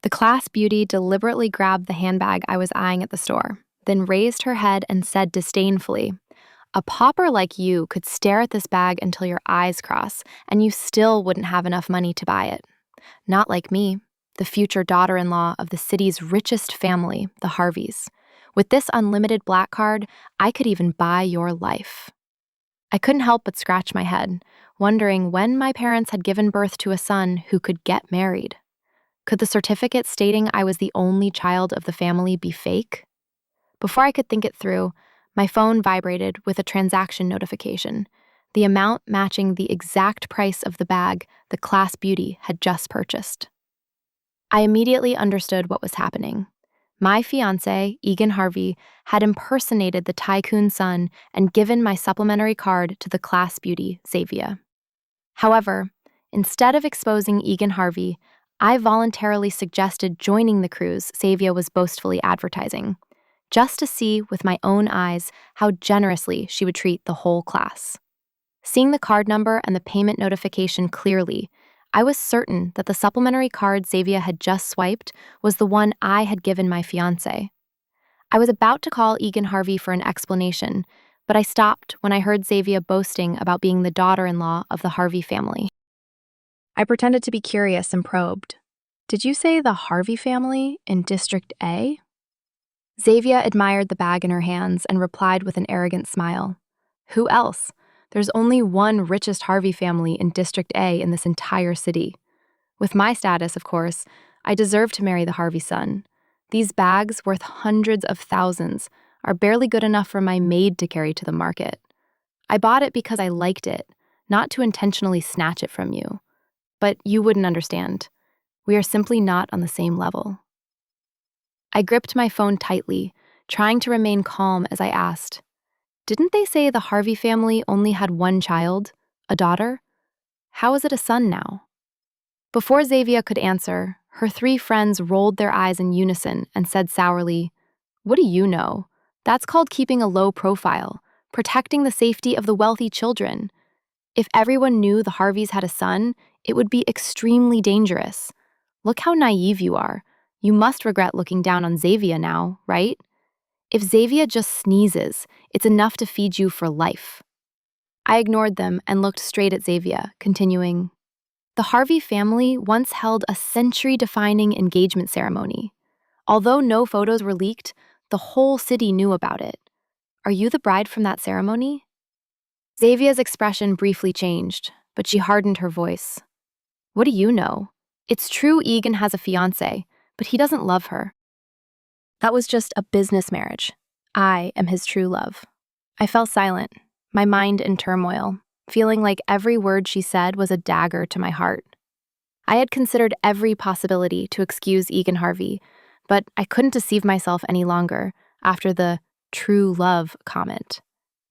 The class beauty deliberately grabbed the handbag I was eyeing at the store, then raised her head and said disdainfully, "A pauper like you could stare at this bag until your eyes cross, and you still wouldn't have enough money to buy it. Not like me, the future daughter-in-law of the city's richest family, the Harveys. With this unlimited black card, I could even buy your life." I couldn't help but scratch my head, wondering when my parents had given birth to a son who could get married. Could the certificate stating I was the only child of the family be fake? Before I could think it through, my phone vibrated with a transaction notification, the amount matching the exact price of the bag the class beauty had just purchased. I immediately understood what was happening. My fiancé, Egan Harvey, had impersonated the tycoon's son and given my supplementary card to the class beauty, Xavia. However, instead of exposing Egan Harvey, I voluntarily suggested joining the cruise Xavia was boastfully advertising, just to see with my own eyes how generously she would treat the whole class. Seeing the card number and the payment notification clearly, I was certain that the supplementary card Xavia had just swiped was the one I had given my fiancé. I was about to call Egan Harvey for an explanation, but I stopped when I heard Xavia boasting about being the daughter-in-law of the Harvey family. I pretended to be curious and probed. "Did you say the Harvey family in District A?" Xavia admired the bag in her hands and replied with an arrogant smile. "Who else? There's only one richest Harvey family in District A in this entire city. With my status, of course, I deserve to marry the Harvey son. These bags, worth hundreds of thousands, are barely good enough for my maid to carry to the market. I bought it because I liked it, not to intentionally snatch it from you. But you wouldn't understand. We are simply not on the same level." I gripped my phone tightly, trying to remain calm as I asked, "Didn't they say the Harvey family only had one child, a daughter? How is it a son now?" Before Xavia could answer, her three friends rolled their eyes in unison and said sourly, "What do you know? That's called keeping a low profile, protecting the safety of the wealthy children. If everyone knew the Harveys had a son, it would be extremely dangerous. Look how naive you are. You must regret looking down on Xavia now, right? If Xavia just sneezes, it's enough to feed you for life." I ignored them and looked straight at Xavia, continuing, "The Harvey family once held a century-defining engagement ceremony. Although no photos were leaked, the whole city knew about it. Are you the bride from that ceremony?" Xavia's expression briefly changed, but she hardened her voice. "What do you know? It's true Egan has a fiancé, but he doesn't love her. That was just a business marriage. I am his true love." I fell silent, my mind in turmoil, feeling like every word she said was a dagger to my heart. I had considered every possibility to excuse Egan Harvey, but I couldn't deceive myself any longer after the "true love" comment.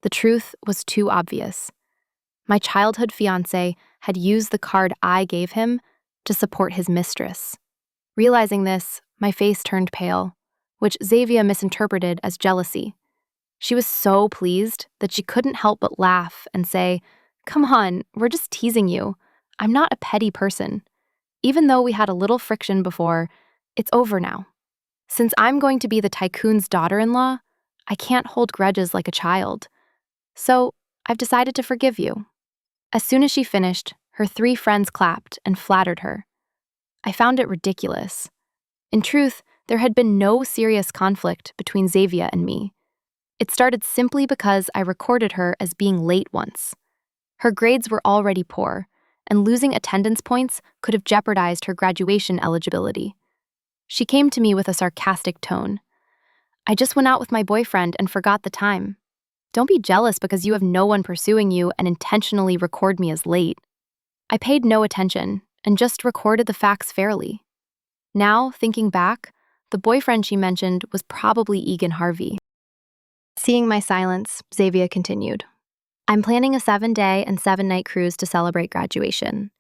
The truth was too obvious. My childhood fiancé had used the card I gave him to support his mistress. Realizing this, my face turned pale, which Xavia misinterpreted as jealousy. She was so pleased that she couldn't help but laugh and say, "Come on, we're just teasing you. I'm not a petty person. Even though we had a little friction before, it's over now. Since I'm going to be the tycoon's daughter-in-law, I can't hold grudges like a child. So I've decided to forgive you." As soon as she finished, her three friends clapped and flattered her. I found it ridiculous. In truth, there had been no serious conflict between Xavia and me. It started simply because I recorded her as being late once. Her grades were already poor, and losing attendance points could have jeopardized her graduation eligibility. She came to me with a sarcastic tone. "I just went out with my boyfriend and forgot the time. Don't be jealous because you have no one pursuing you and intentionally record me as late." I paid no attention and just recorded the facts fairly. Now, thinking back, the boyfriend she mentioned was probably Egan Harvey. Seeing my silence, Xavia continued, "I'm planning a 7-day and 7-night cruise to celebrate graduation.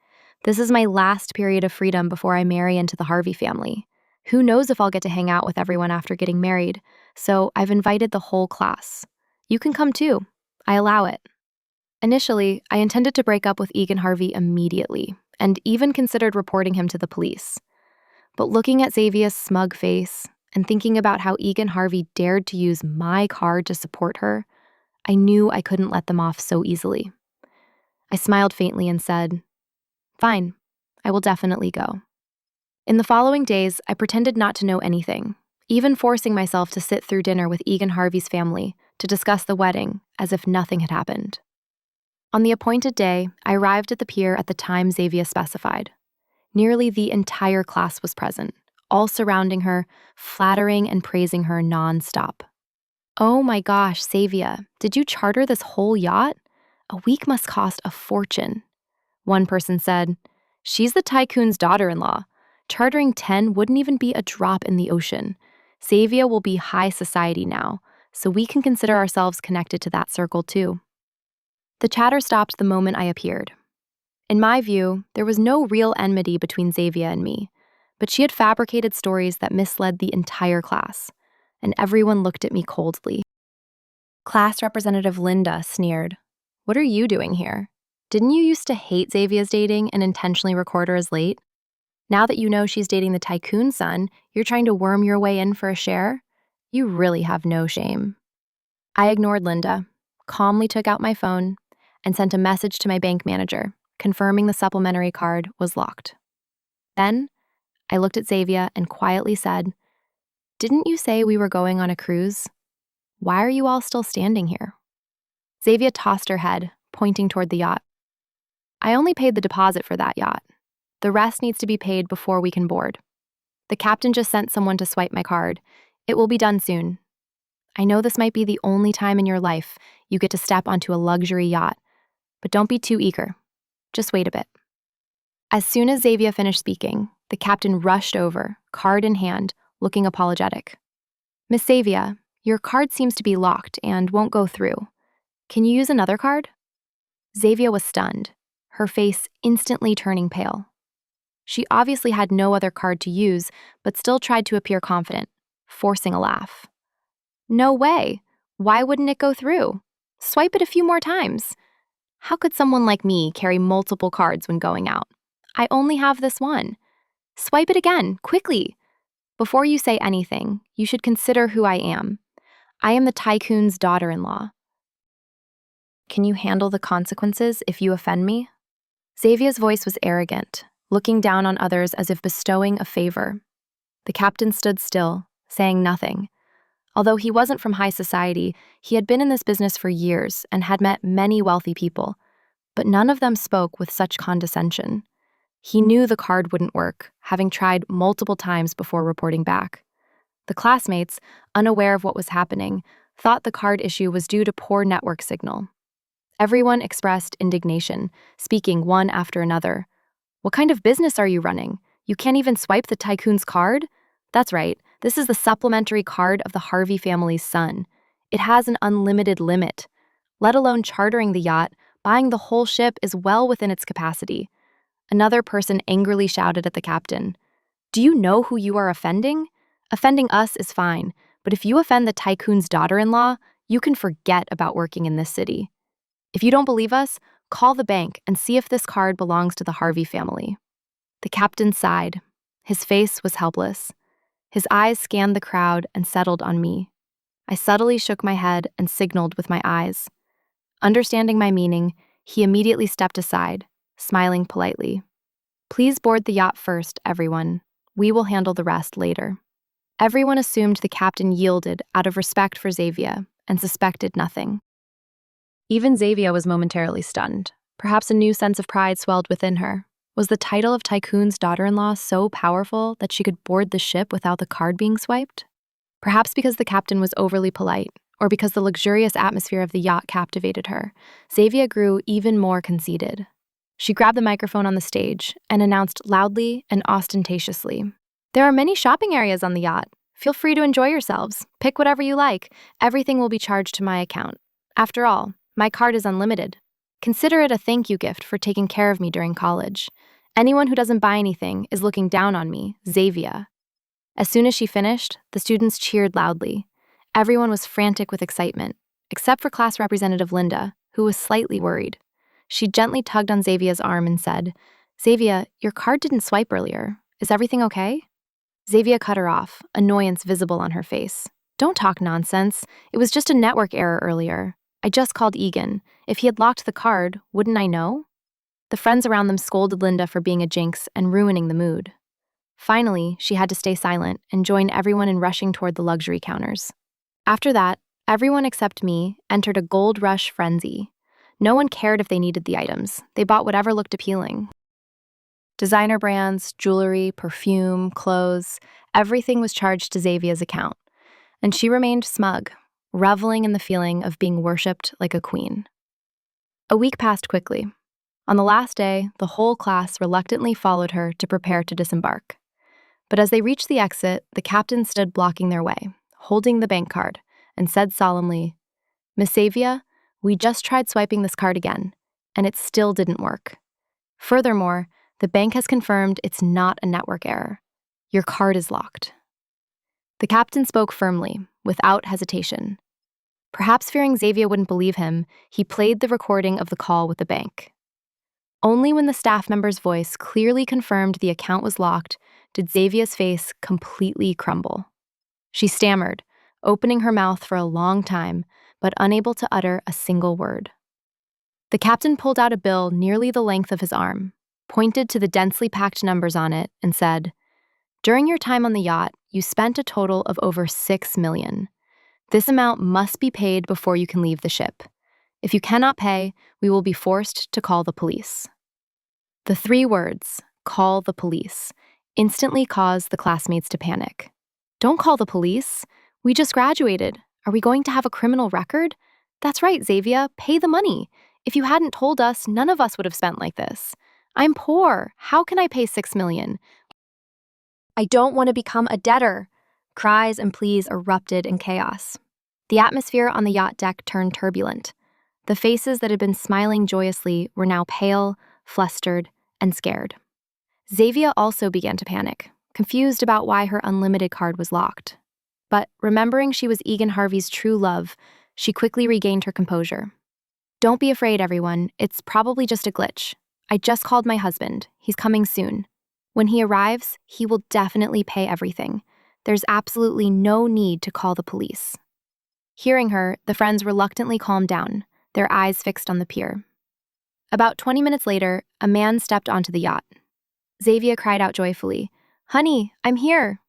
This is my last period of freedom before I marry into the Harvey family. Who knows if I'll get to hang out with everyone after getting married, so I've invited the whole class. You can come too. I allow it." Initially, I intended to break up with Egan Harvey immediately, and even considered reporting him to the police. But looking at Xavia's smug face and thinking about how Egan Harvey dared to use my card to support her, I knew I couldn't let them off so easily. I smiled faintly and said, "Fine, I will definitely go." In the following days, I pretended not to know anything, even forcing myself to sit through dinner with Egan Harvey's family to discuss the wedding as if nothing had happened. On the appointed day, I arrived at the pier at the time Xavia specified. Nearly the entire class was present, all surrounding her, flattering and praising her nonstop. "Oh my gosh, Xavia, did you charter this whole yacht? A week must cost a fortune." One person said, "She's the tycoon's daughter-in-law. Chartering 10 wouldn't even be a drop in the ocean. Xavia will be high society now, so we can consider ourselves connected to that circle too." The chatter stopped the moment I appeared. In my view, there was no real enmity between Xavia and me, but she had fabricated stories that misled the entire class, and everyone looked at me coldly. Class Representative Linda sneered, "What are you doing here? Didn't you used to hate Xavia's dating and intentionally record her as late? Now that you know she's dating the tycoon's son, you're trying to worm your way in for a share? You really have no shame." I ignored Linda, calmly took out my phone, and sent a message to my bank manager, confirming the supplementary card was locked. Then, I looked at Xavia and quietly said, "Didn't you say we were going on a cruise? Why are you all still standing here?" Xavia tossed her head, pointing toward the yacht. "I only paid the deposit for that yacht. The rest needs to be paid before we can board. The captain just sent someone to swipe my card. It will be done soon. I know this might be the only time in your life you get to step onto a luxury yacht, but don't be too eager. Just wait a bit." As soon as Xavia finished speaking, the captain rushed over, card in hand, looking apologetic. "Miss Xavia, your card seems to be locked and won't go through. Can you use another card?" Xavia was stunned, her face instantly turning pale. She obviously had no other card to use, but still tried to appear confident, forcing a laugh. "No way. Why wouldn't it go through? Swipe it a few more times. How could someone like me carry multiple cards when going out? I only have this one. Swipe it again, quickly. Before you say anything, you should consider who I am. I am the tycoon's daughter-in-law. Can you handle the consequences if you offend me?" Xavia's voice was arrogant, looking down on others as if bestowing a favor. The captain stood still, saying nothing. Although he wasn't from high society, he had been in this business for years and had met many wealthy people, but none of them spoke with such condescension. He knew the card wouldn't work, having tried multiple times before reporting back. The classmates, unaware of what was happening, thought the card issue was due to poor network signal. Everyone expressed indignation, speaking one after another. "What kind of business are you running? You can't even swipe the tycoon's card?" "That's right. This is the supplementary card of the Harvey family's son. It has an unlimited limit. Let alone chartering the yacht, buying the whole ship is well within its capacity." Another person angrily shouted at the captain, "Do you know who you are offending? Offending us is fine, but if you offend the tycoon's daughter-in-law, you can forget about working in this city. If you don't believe us, call the bank and see if this card belongs to the Harvey family." The captain sighed. His face was helpless. His eyes scanned the crowd and settled on me. I subtly shook my head and signaled with my eyes. Understanding my meaning, he immediately stepped aside, smiling politely. "Please board the yacht first, everyone. We will handle the rest later." Everyone assumed the captain yielded out of respect for Xavia and suspected nothing. Even Xavia was momentarily stunned. Perhaps a new sense of pride swelled within her. Was the title of tycoon's daughter-in-law so powerful that she could board the ship without the card being swiped? Perhaps because the captain was overly polite, or because the luxurious atmosphere of the yacht captivated her, Xavia grew even more conceited. She grabbed the microphone on the stage and announced loudly and ostentatiously, "There are many shopping areas on the yacht. Feel free to enjoy yourselves. Pick whatever you like. Everything will be charged to my account. After all, my card is unlimited. Consider it a thank you gift for taking care of me during college. Anyone who doesn't buy anything is looking down on me, Xavia." As soon as she finished, the students cheered loudly. Everyone was frantic with excitement, except for class representative Linda, who was slightly worried. She gently tugged on Xavia's arm and said, "Xavia, your card didn't swipe earlier. Is everything okay?" Xavia cut her off, annoyance visible on her face. Don't talk nonsense. It was just a network error earlier. I just called Egan. If he had locked the card, wouldn't I know? The friends around them scolded Linda for being a jinx and ruining the mood. Finally, she had to stay silent and join everyone in rushing toward the luxury counters. After that, everyone except me entered a gold rush frenzy. No one cared if they needed the items. They bought whatever looked appealing. Designer brands, jewelry, perfume, clothes, everything was charged to Xavia's account, and she remained smug, reveling in the feeling of being worshipped like a queen. A week passed quickly. On the last day, the whole class reluctantly followed her to prepare to disembark. But as they reached the exit, the captain stood blocking their way, holding the bank card, and said solemnly, "Miss Xavia, we just tried swiping this card again, and it still didn't work. Furthermore, the bank has confirmed it's not a network error. Your card is locked." The captain spoke firmly, without hesitation. Perhaps fearing Xavia wouldn't believe him, he played the recording of the call with the bank. Only when the staff member's voice clearly confirmed the account was locked did Xavia's face completely crumble. She stammered, opening her mouth for a long time, but unable to utter a single word. The captain pulled out a bill nearly the length of his arm, pointed to the densely packed numbers on it, and said, "During your time on the yacht, you spent a total of over $6 million. This amount must be paid before you can leave the ship. If you cannot pay, we will be forced to call the police." The 3 words, "call the police," instantly caused the classmates to panic. "Don't call the police. We just graduated. Are we going to have a criminal record? That's right, Xavia, pay the money. If you hadn't told us, none of us would have spent like this. I'm poor. How can I pay $6 million? I don't want to become a debtor." Cries and pleas erupted in chaos. The atmosphere on the yacht deck turned turbulent. The faces that had been smiling joyously were now pale, flustered, and scared. Xavia also began to panic, confused about why her unlimited card was locked. But remembering she was Egan Harvey's true love, she quickly regained her composure. "Don't be afraid, everyone. It's probably just a glitch. I just called my husband. He's coming soon. When he arrives, he will definitely pay everything. There's absolutely no need to call the police." Hearing her, the friends reluctantly calmed down, their eyes fixed on the pier. About 20 minutes later, a man stepped onto the yacht. Xavia cried out joyfully, "Honey, I'm here."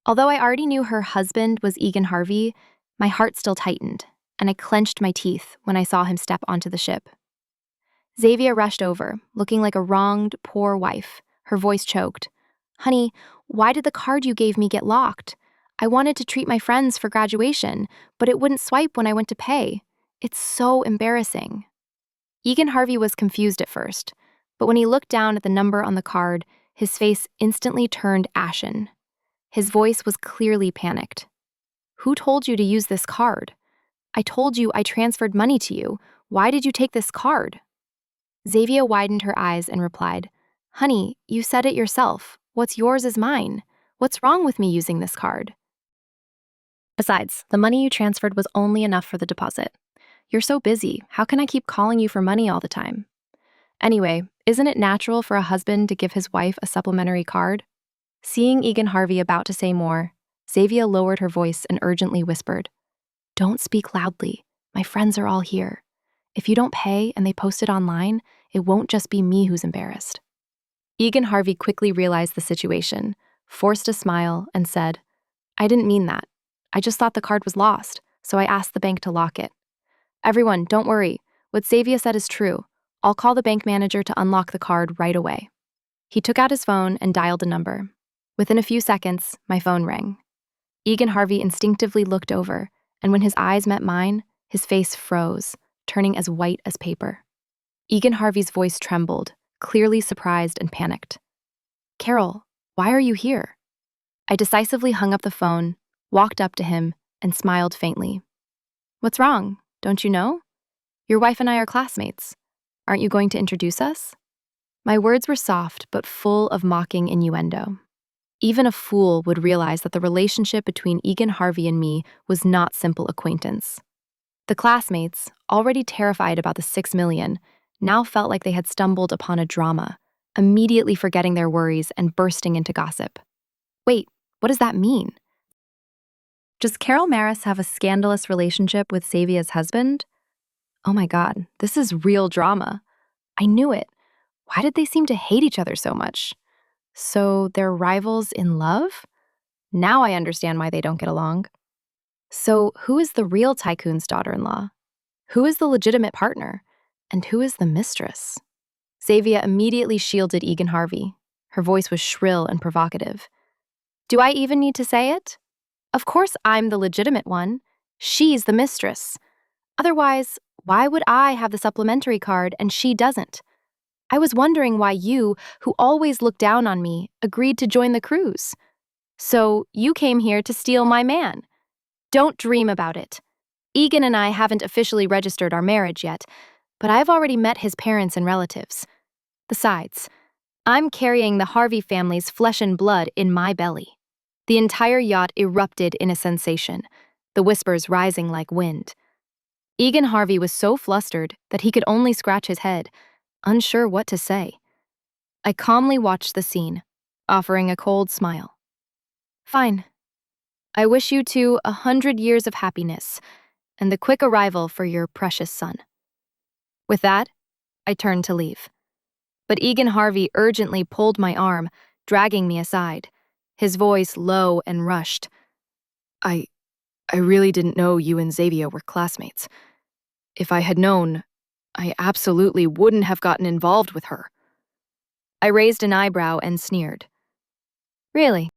Although I already knew her husband was Egan Harvey, my heart still tightened, and I clenched my teeth when I saw him step onto the ship. Xavia rushed over, looking like a wronged, poor wife, her voice choked. "Honey, why did the card you gave me get locked? I wanted to treat my friends for graduation, but it wouldn't swipe when I went to pay. It's so embarrassing." Egan Harvey was confused at first, but when he looked down at the number on the card, his face instantly turned ashen. His voice was clearly panicked. "Who told you to use this card? I told you I transferred money to you. Why did you take this card?" Xavia widened her eyes and replied, "Honey, you said it yourself. What's yours is mine. What's wrong with me using this card? Besides, the money you transferred was only enough for the deposit. You're so busy. How can I keep calling you for money all the time? Anyway, isn't it natural for a husband to give his wife a supplementary card?" Seeing Egan Harvey about to say more, Xavia lowered her voice and urgently whispered, "Don't speak loudly. My friends are all here. If you don't pay and they post it online, it won't just be me who's embarrassed." Egan Harvey quickly realized the situation, forced a smile, and said, "I didn't mean that. I just thought the card was lost, so I asked the bank to lock it. Everyone, don't worry. What Xavia said is true. I'll call the bank manager to unlock the card right away." He took out his phone and dialed a number. Within a few seconds, my phone rang. Egan Harvey instinctively looked over, and when his eyes met mine, his face froze, turning as white as paper. Egan Harvey's voice trembled, clearly surprised and panicked. "Carol, why are you here?" I decisively hung up the phone, walked up to him, and smiled faintly. "What's wrong? Don't you know? Your wife and I are classmates. Aren't you going to introduce us?" My words were soft but full of mocking innuendo. Even a fool would realize that the relationship between Egan Harvey and me was not simple acquaintance. The classmates, already terrified about the $6 million, now felt like they had stumbled upon a drama, immediately forgetting their worries and bursting into gossip. "Wait, What does that mean? Does Carol Maris have a scandalous relationship with Xavia's husband? Oh my God, this is real drama. I knew it. Why did they seem to hate each other so much? So they're rivals in love? Now I understand why they don't get along. So who is the real tycoon's daughter-in-law? Who is the legitimate partner? And who is the mistress? Xavia immediately shielded Egan Harvey. Her voice was shrill and provocative. Do I even need to say it? Of course I'm the legitimate one. She's the mistress. Otherwise, why would I have the supplementary card and she doesn't? I was wondering why you, who always look down on me, agreed to join the cruise. So you came here to steal my man. Don't dream about it. Egan and I haven't officially registered our marriage yet, but I've already met his parents and relatives. Besides, I'm carrying the Harvey family's flesh and blood in my belly. The entire yacht erupted in a sensation, the whispers rising like wind. Egan Harvey was so flustered that he could only scratch his head, unsure what to say. I calmly watched the scene, offering a cold smile. Fine. I wish you two 100 years of happiness and the quick arrival for your precious son. With that, I turned to leave. But Egan Harvey urgently pulled my arm, dragging me aside, his voice low and rushed. I really didn't know you and Xavia were classmates. If I had known, I absolutely wouldn't have gotten involved with her. I raised an eyebrow and sneered. Really?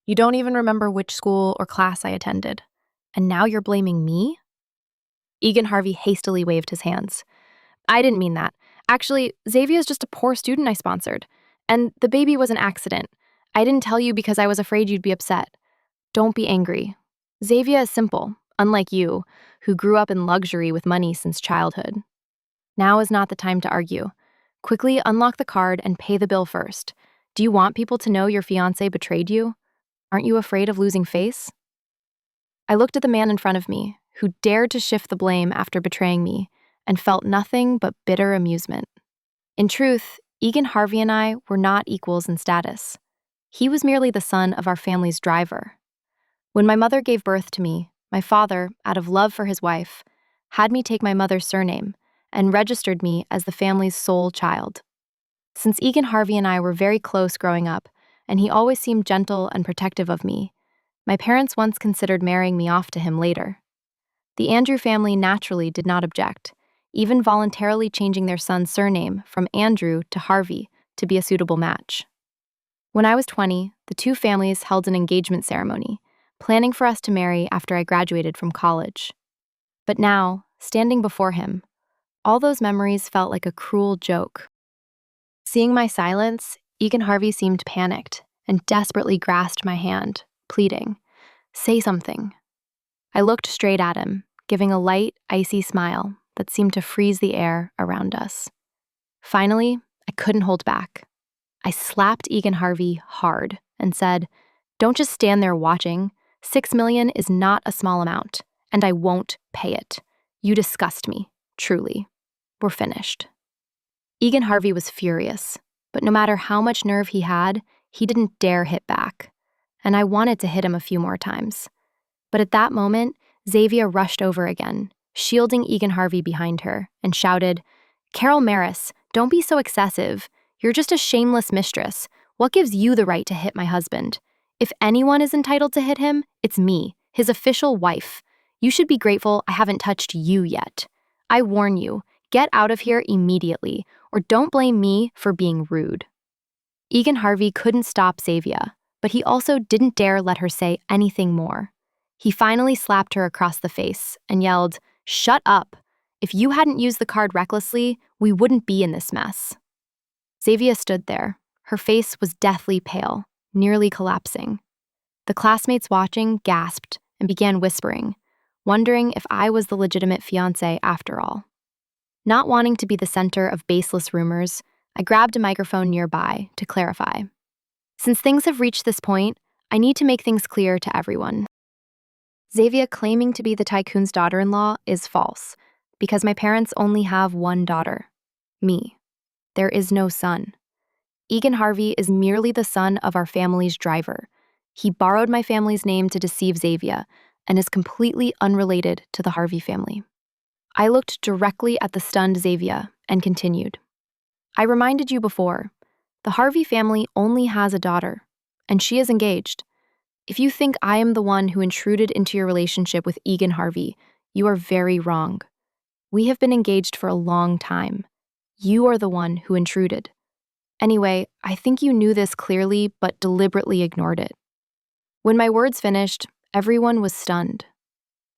You don't even remember which school or class I attended, and now you're blaming me? Egan Harvey hastily waved his hands. I didn't mean that. Actually, Xavia's just a poor student I sponsored, and the baby was an accident. I didn't tell you because I was afraid you'd be upset. Don't be angry. Xavia is simple, unlike you, who grew up in luxury with money since childhood. Now is not the time to argue. Quickly unlock the card and pay the bill first. Do you want people to know your fiancé betrayed you? Aren't you afraid of losing face? I looked at the man in front of me, who dared to shift the blame after betraying me, and felt nothing but bitter amusement. In truth, Egan Harvey and I were not equals in status. He was merely the son of our family's driver. When my mother gave birth to me, my father, out of love for his wife, had me take my mother's surname and registered me as the family's sole child. Since Egan Harvey and I were very close growing up, and he always seemed gentle and protective of me, my parents once considered marrying me off to him later. The Andrew family naturally did not object, even voluntarily changing their son's surname from Andrew to Harvey to be a suitable match. When I was 20, the two families held an engagement ceremony, planning for us to marry after I graduated from college. But now, standing before him, all those memories felt like a cruel joke. Seeing my silence, Egan Harvey seemed panicked and desperately grasped my hand, pleading, "Say something." I looked straight at him, giving a light, icy smile that seemed to freeze the air around us. Finally, I couldn't hold back. I slapped Egan Harvey hard and said, "Don't just stand there watching. $6 million is not a small amount, and I won't pay it. You disgust me, truly. We're finished." Egan Harvey was furious, but no matter how much nerve he had, he didn't dare hit back, and I wanted to hit him a few more times. But at that moment, Xavia rushed over again, shielding Egan Harvey behind her, and shouted, "Carol Maris, don't be so excessive. You're just a shameless mistress. What gives you the right to hit my husband? If anyone is entitled to hit him, it's me, his official wife. You should be grateful I haven't touched you yet. I warn you, get out of here immediately, or don't blame me for being rude." Egan Harvey couldn't stop Xavia, but he also didn't dare let her say anything more. He finally slapped her across the face and yelled, "Shut up! If you hadn't used the card recklessly, we wouldn't be in this mess." Xavia stood there. Her face was deathly pale, nearly collapsing. The classmates watching gasped and began whispering, wondering if I was the legitimate fiancé after all. Not wanting to be the center of baseless rumors, I grabbed a microphone nearby to clarify. Since things have reached this point, I need to make things clear to everyone. Xavia claiming to be the tycoon's daughter-in-law is false, because my parents only have one daughter, me. There is no son. Egan Harvey is merely the son of our family's driver, He borrowed my family's name to deceive Xavia and is completely unrelated to the Harvey family. I looked directly at the stunned Xavia and continued. I reminded you before, the Harvey family only has a daughter, and she is engaged. If you think I am the one who intruded into your relationship with Egan Harvey, you are very wrong. We have been engaged for a long time. You are the one who intruded. Anyway, I think you knew this clearly but deliberately ignored it. When my words finished, everyone was stunned.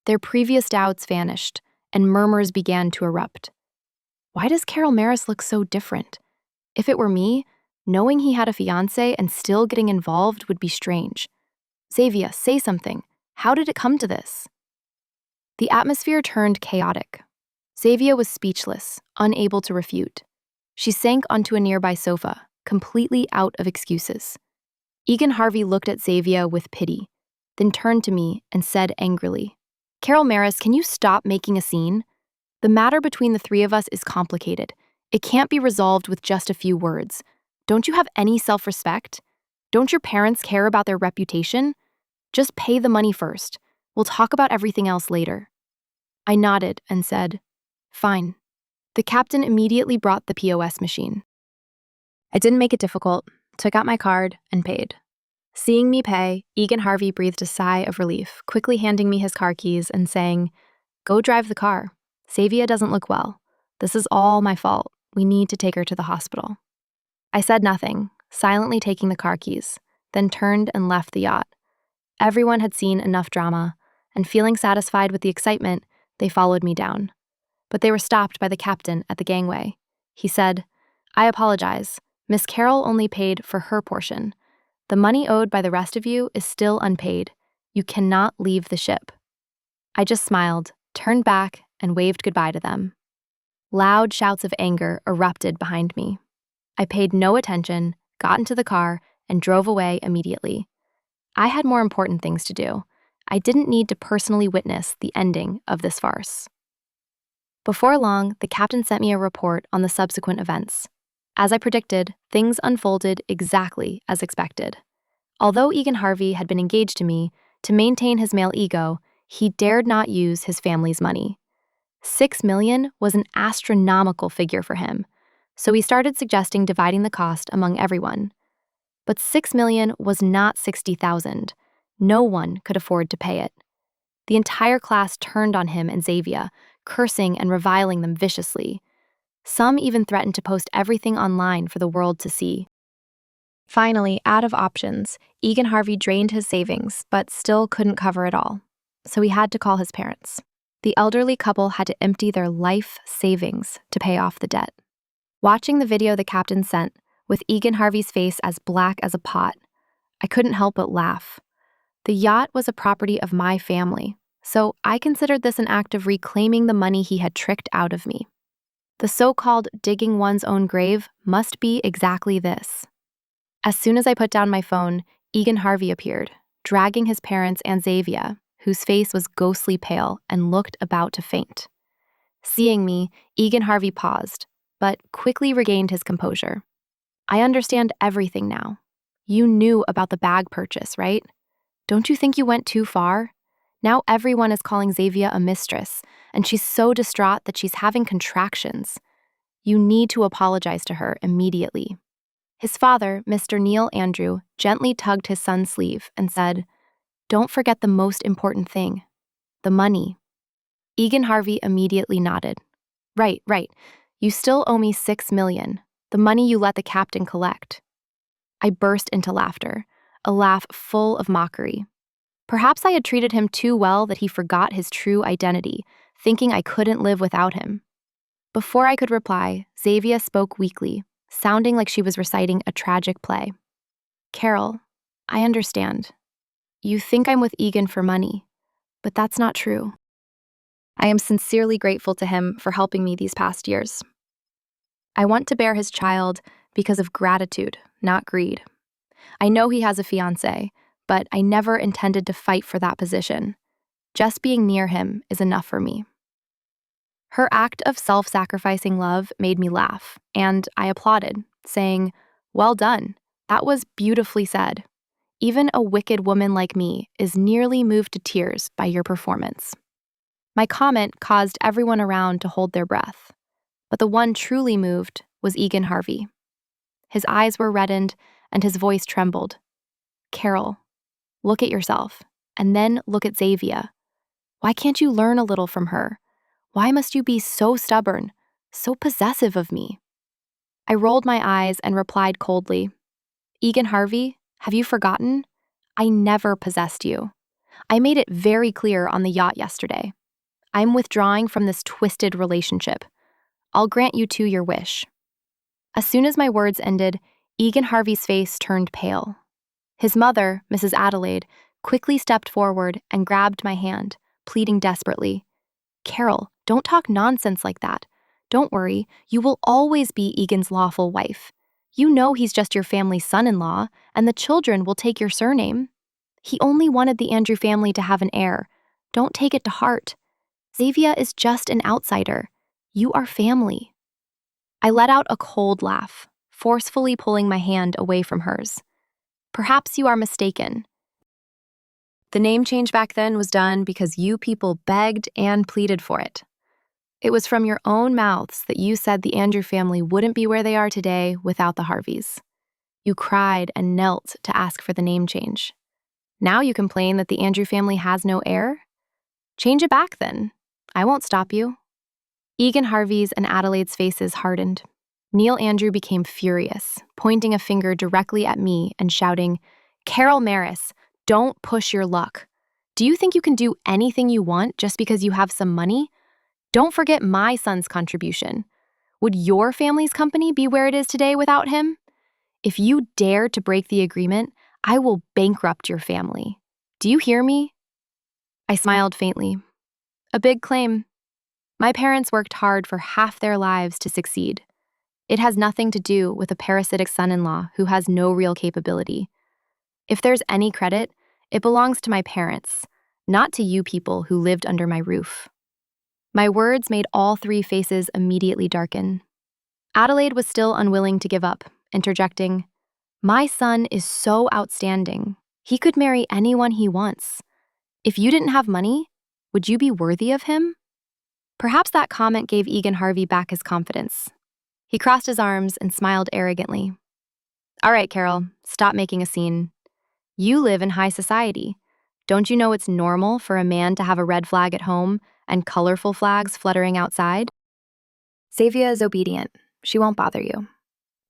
Their previous doubts vanished, and murmurs began to erupt. Why does Carol Maris look so different? If it were me, knowing he had a fiancé and still getting involved would be strange. Xavia, say something. How did it come to this? The atmosphere turned chaotic. Xavia was speechless, unable to refute. She sank onto a nearby sofa, completely out of excuses. Egan Harvey looked at Xavia with pity, then turned to me and said angrily, Carol Maris, can you stop making a scene? The matter between the three of us is complicated. It can't be resolved with just a few words. Don't you have any self-respect? Don't your parents care about their reputation? Just pay the money first. We'll talk about everything else later. I nodded and said, Fine. The captain immediately brought the POS machine. I didn't make it difficult, took out my card, and paid. Seeing me pay, Egan Harvey breathed a sigh of relief, quickly handing me his car keys and saying, Go drive the car. Xavia doesn't look well. This is all my fault. We need to take her to the hospital. I said nothing, silently taking the car keys, then turned and left the yacht. Everyone had seen enough drama, and feeling satisfied with the excitement, they followed me down. But they were stopped by the captain at the gangway. He said, I apologize. Miss Carol only paid for her portion. The money owed by the rest of you is still unpaid. You cannot leave the ship. I just smiled, turned back, and waved goodbye to them. Loud shouts of anger erupted behind me. I paid no attention, got into the car, and drove away immediately. I had more important things to do. I didn't need to personally witness the ending of this farce. Before long, the captain sent me a report on the subsequent events. As I predicted, things unfolded exactly as expected. Although Egan Harvey had been engaged to me, to maintain his male ego, he dared not use his family's money. $6 million was an astronomical figure for him, so he started suggesting dividing the cost among everyone. But $6 million was not $60,000. No one could afford to pay it. The entire class turned on him and Xavia, cursing and reviling them viciously. Some even threatened to post everything online for the world to see. Finally, out of options, Egan Harvey drained his savings, but still couldn't cover it all. So he had to call his parents. The elderly couple had to empty their life savings to pay off the debt. Watching the video the captain sent, with Egan Harvey's face as black as a pot, I couldn't help but laugh. The yacht was a property of my family, so I considered this an act of reclaiming the money he had tricked out of me. The so-called digging one's own grave must be exactly this. As soon as I put down my phone, Egan Harvey appeared, dragging his parents and Xavia, whose face was ghostly pale and looked about to faint. Seeing me, Egan Harvey paused, but quickly regained his composure. I understand everything now. You knew about the bag purchase, right? Don't you think you went too far? Now everyone is calling Xavia a mistress, and she's so distraught that she's having contractions. You need to apologize to her immediately. His father, Mr. Neil Andrew, gently tugged his son's sleeve and said, Don't forget the most important thing, the money. Egan Harvey immediately nodded. Right. You still owe me $6 million, the money you let the captain collect. I burst into laughter, a laugh full of mockery. Perhaps I had treated him too well that he forgot his true identity, thinking I couldn't live without him. Before I could reply, Xavia spoke weakly, sounding like she was reciting a tragic play. Carol, I understand. You think I'm with Egan for money, but that's not true. I am sincerely grateful to him for helping me these past years. I want to bear his child because of gratitude, not greed. I know he has a fiancé, but I never intended to fight for that position. Just being near him is enough for me. Her act of self-sacrificing love made me laugh, and I applauded, saying, Well done. That was beautifully said. even a wicked woman like me is nearly moved to tears by your performance." My comment caused everyone around to hold their breath, but the one truly moved was Harvey. His eyes were reddened and his voice trembled. "Carol, look at yourself, and then look at Xavia. Why can't you learn a little from her? Why must you be so stubborn, so possessive of me?" I rolled my eyes and replied coldly, Harvey, have you forgotten? I never possessed you. I made it very clear on the yacht yesterday. I'm withdrawing from this twisted relationship. I'll grant you two your wish." As soon as my words ended, Harvey's face turned pale. His mother, Mrs. Adelaide, quickly stepped forward and grabbed my hand, pleading desperately, "Carol, don't talk nonsense like that. Don't worry, you will always be Egan's lawful wife. You know he's just your family's son-in-law, and the children will take your surname. He only wanted the Andrew family to have an heir. Don't take it to heart. Xavia is just an outsider. You are family." I let out a cold laugh, forcefully pulling my hand away from hers. "Perhaps you are mistaken. The name change back then was done because you people begged and pleaded for it. It was from your own mouths that you said the Andrew family wouldn't be where they are today without the Harveys. You cried and knelt to ask for the name change. Now you complain that the Andrew family has no heir? Change it back then. I won't stop you." Harvey's and Adelaide's faces hardened. Neil Andrew became furious, pointing a finger directly at me and shouting, "Carol Maris, don't push your luck. Do you think you can do anything you want just because you have some money? Don't forget my son's contribution. Would your family's company be where it is today without him? If you dare to break the agreement, I will bankrupt your family. Do you hear me?" I smiled faintly. A big claim. My parents worked hard for half their lives to succeed. It has nothing to do with a parasitic son-in-law who has no real capability. If there's any credit, it belongs to my parents, not to you people who lived under my roof. My words made all three faces immediately darken. Adelaide was still unwilling to give up, interjecting, "My son is so outstanding. He could marry anyone he wants. If you didn't have money, would you be worthy of him?" Perhaps that comment gave Harvey back his confidence. He crossed his arms and smiled arrogantly. "All right, Carol, stop making a scene. You live in high society. Don't you know it's normal for a man to have a red flag at home and colorful flags fluttering outside? Xavia is obedient. She won't bother you.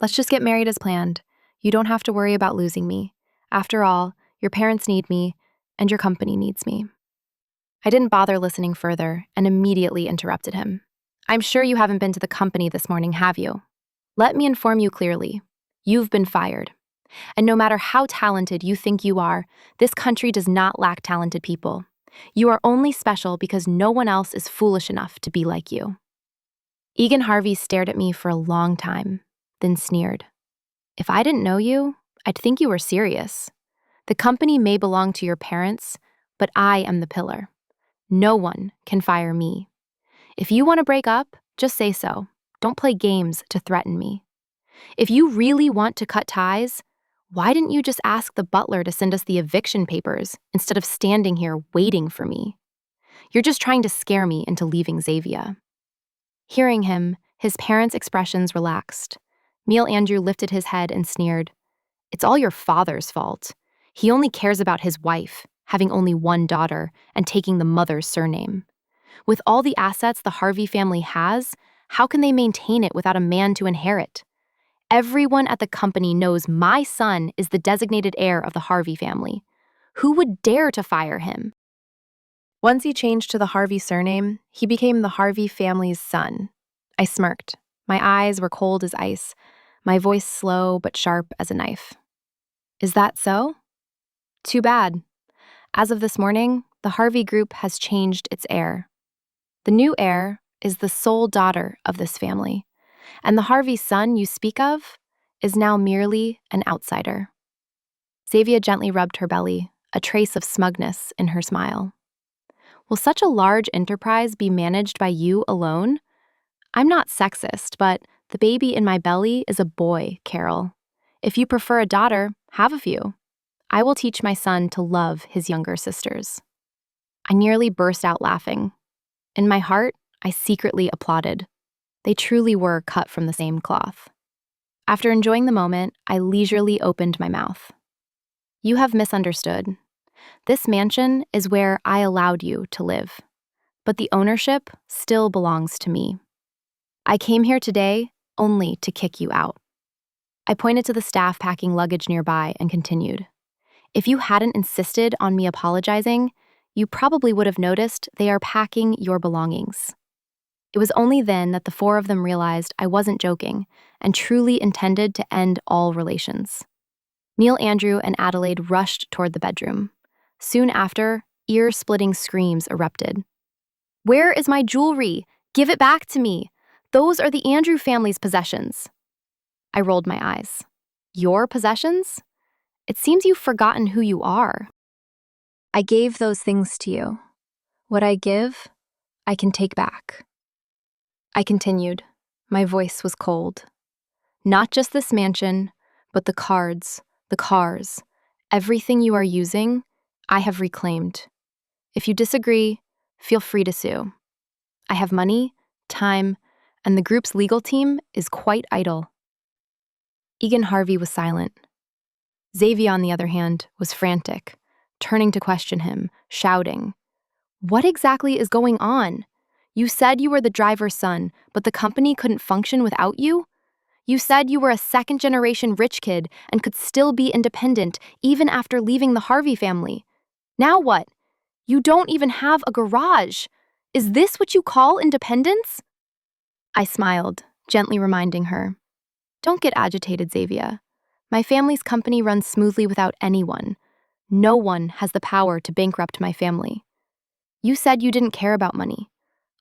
Let's just get married as planned. You don't have to worry about losing me. After all, your parents need me, and your company needs me." I didn't bother listening further and immediately interrupted him. "I'm sure you haven't been to the company this morning, have you? Let me inform you clearly. You've been fired. And no matter how talented you think you are, this country does not lack talented people. You are only special because no one else is foolish enough to be like you." Harvey stared at me for a long time, then sneered. "If I didn't know you, I'd think you were serious. The company may belong to your parents, but I am the pillar. No one can fire me. If you want to break up, just say so. Don't play games to threaten me. If you really want to cut ties, why didn't you just ask the butler to send us the eviction papers instead of standing here waiting for me? You're just trying to scare me into leaving Xavia." Hearing him, his parents' expressions relaxed. Neil Andrew lifted his head and sneered, "It's all your father's fault. He only cares about his wife, having only one daughter, and taking the mother's surname. With all the assets the Harvey family has, how can they maintain it without a man to inherit? Everyone at the company knows my son is the designated heir of the Harvey family. Who would dare to fire him?" Once he changed to the Harvey surname, he became the Harvey family's son. I smirked. My eyes were cold as ice, my voice slow but sharp as a knife. "Is that so? Too bad. As of this morning, the Harvey group has changed its heir. The new heir is the sole daughter of this family, and the Harvey son you speak of is now merely an outsider." Xavia gently rubbed her belly, a trace of smugness in her smile. "Will such a large enterprise be managed by you alone? I'm not sexist, but the baby in my belly is a boy, Carol. If you prefer a daughter, have a few. I will teach my son to love his younger sisters." I nearly burst out laughing. In my heart, I secretly applauded. They truly were cut from the same cloth. After enjoying the moment, I leisurely opened my mouth. "You have misunderstood. This mansion is where I allowed you to live, but the ownership still belongs to me. I came here today only to kick you out." I pointed to the staff packing luggage nearby and continued. "If you hadn't insisted on me apologizing, you probably would have noticed they are packing your belongings." It was only then that the four of them realized I wasn't joking and truly intended to end all relations. Neil, Andrew, and Adelaide rushed toward the bedroom. Soon after, ear-splitting screams erupted. "Where is my jewelry? Give it back to me. Those are the Andrew family's possessions." I rolled my eyes. "Your possessions? It seems you've forgotten who you are." "I gave those things to you. What I give, I can take back." I continued. My voice was cold. "Not just this mansion, but the cards, the cars, everything you are using, I have reclaimed. If you disagree, feel free to sue. I have money, time, and the group's legal team is quite idle." Harvey was silent. Xavia, on the other hand, was frantic, turning to question him, shouting, "What exactly is going on? You said you were the driver's son, but the company couldn't function without you? You said you were a second-generation rich kid and could still be independent even after leaving the Harvey family. Now what? You don't even have a garage. Is this what you call independence?" I smiled, gently reminding her, "Don't get agitated, Xavia. My family's company runs smoothly without anyone. No one has the power to bankrupt my family. You said you didn't care about money,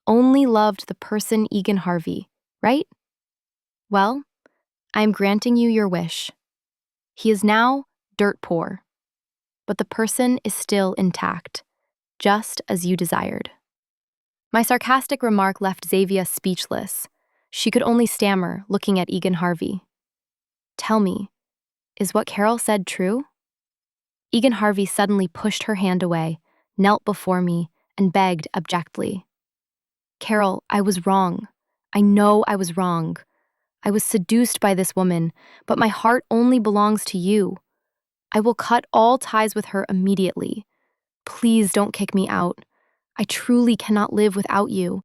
only loved the person Harvey, right? Well, I am granting you your wish. He is now dirt poor, but the person is still intact, just as you desired." My sarcastic remark left Xavia speechless. She could only stammer, looking at Harvey. "Tell me, is what Carol said true?" Harvey suddenly pushed her hand away, knelt before me, and begged abjectly. "Carol, I was wrong. I know I was wrong. I was seduced by this woman, but my heart only belongs to you. I will cut all ties with her immediately. Please don't kick me out. I truly cannot live without you."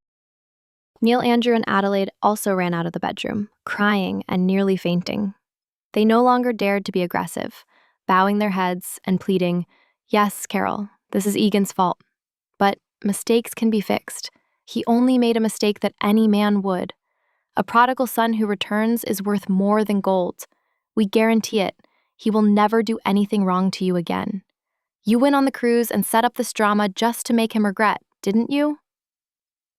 Neil, Andrew, and Adelaide also ran out of the bedroom, crying and nearly fainting. They no longer dared to be aggressive, bowing their heads and pleading, "Yes, Carol, this is Egan's fault. But mistakes can be fixed. He only made a mistake that any man would. A prodigal son who returns is worth more than gold. We guarantee it. He will never do anything wrong to you again. You went on the cruise and set up this drama just to make him regret, didn't you?"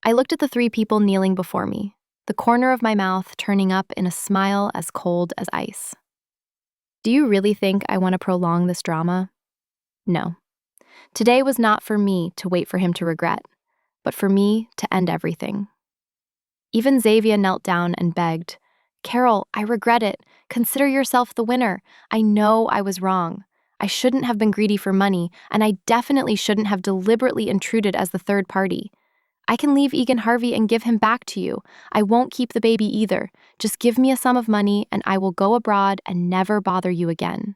I looked at the three people kneeling before me, the corner of my mouth turning up in a smile as cold as ice. "Do you really think I want to prolong this drama? No. Today was not for me to wait for him to regret, but for me to end everything." Even Xavia knelt down and begged, "Carol, I regret it. Consider yourself the winner. I know I was wrong. I shouldn't have been greedy for money, and I definitely shouldn't have deliberately intruded as the third party. I can leave Harvey and give him back to you. I won't keep the baby either. Just give me a sum of money and I will go abroad and never bother you again."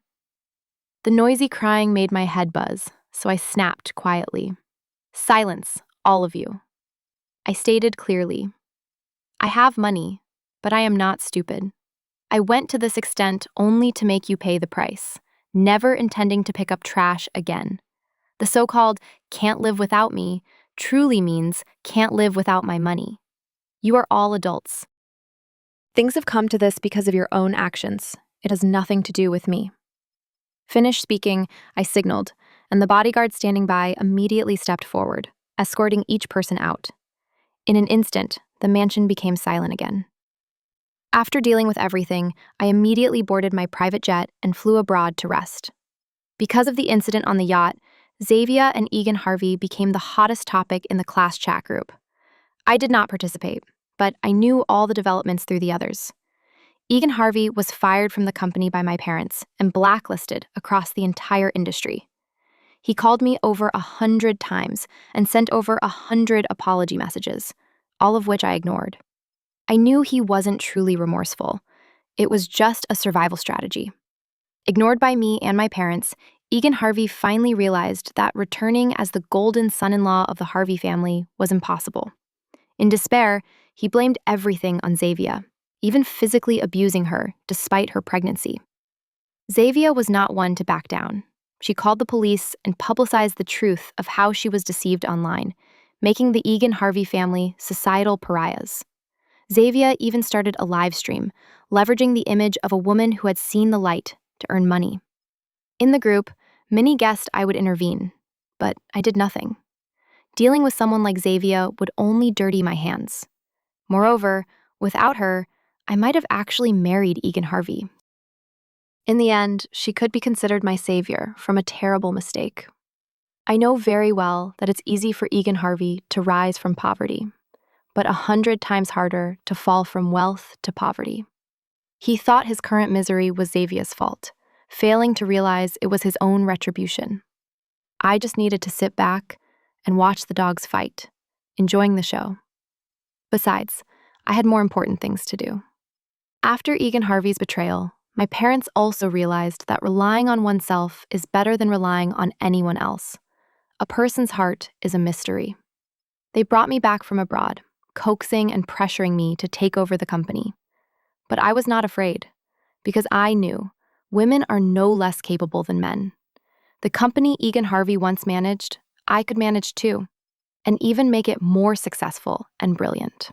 The noisy crying made my head buzz, so I snapped quietly, "Silence, all of you." I stated clearly, "I have money, but I am not stupid. I went to this extent only to make you pay the price, never intending to pick up trash again. The so-called can't live without me truly means can't live without my money. You are all adults. Things have come to this because of your own actions. It has nothing to do with me." Finished speaking, I signaled, and the bodyguard standing by immediately stepped forward, escorting each person out. In an instant, the mansion became silent again. After dealing with everything, I immediately boarded my private jet and flew abroad to rest. Because of the incident on the yacht, Xavia and Harvey became the hottest topic in the class chat group. I did not participate, but I knew all the developments through the others. Egan Harvey was fired from the company by my parents and blacklisted across the entire industry. He called me over 100 times and sent over 100 apology messages, all of which I ignored. I knew he wasn't truly remorseful. It was just a survival strategy. Ignored by me and my parents, Egan Harvey finally realized that returning as the golden son-in-law of the Harvey family was impossible. In despair, he blamed everything on Xavia, even physically abusing her despite her pregnancy. Xavia was not one to back down. She called the police and publicized the truth of how she was deceived online, making the Egan Harvey family societal pariahs. Xavia even started a live stream, leveraging the image of a woman who had seen the light to earn money. In the group, many guessed I would intervene, but I did nothing. Dealing with someone like Xavia would only dirty my hands. Moreover, without her, I might have actually married Egan Harvey. In the end, she could be considered my savior from a terrible mistake. I know very well that it's easy for Egan Harvey to rise from poverty, but 100 times harder to fall from wealth to poverty. He thought his current misery was Xavia's fault, failing to realize it was his own retribution. I just needed to sit back and watch the dogs fight, enjoying the show. Besides, I had more important things to do. After Egan Harvey's betrayal, my parents also realized that relying on oneself is better than relying on anyone else. A person's heart is a mystery. They brought me back from abroad, coaxing and pressuring me to take over the company. But I was not afraid, because I knew women are no less capable than men. The company Egan Harvey once managed, I could manage too, and even make it more successful and brilliant.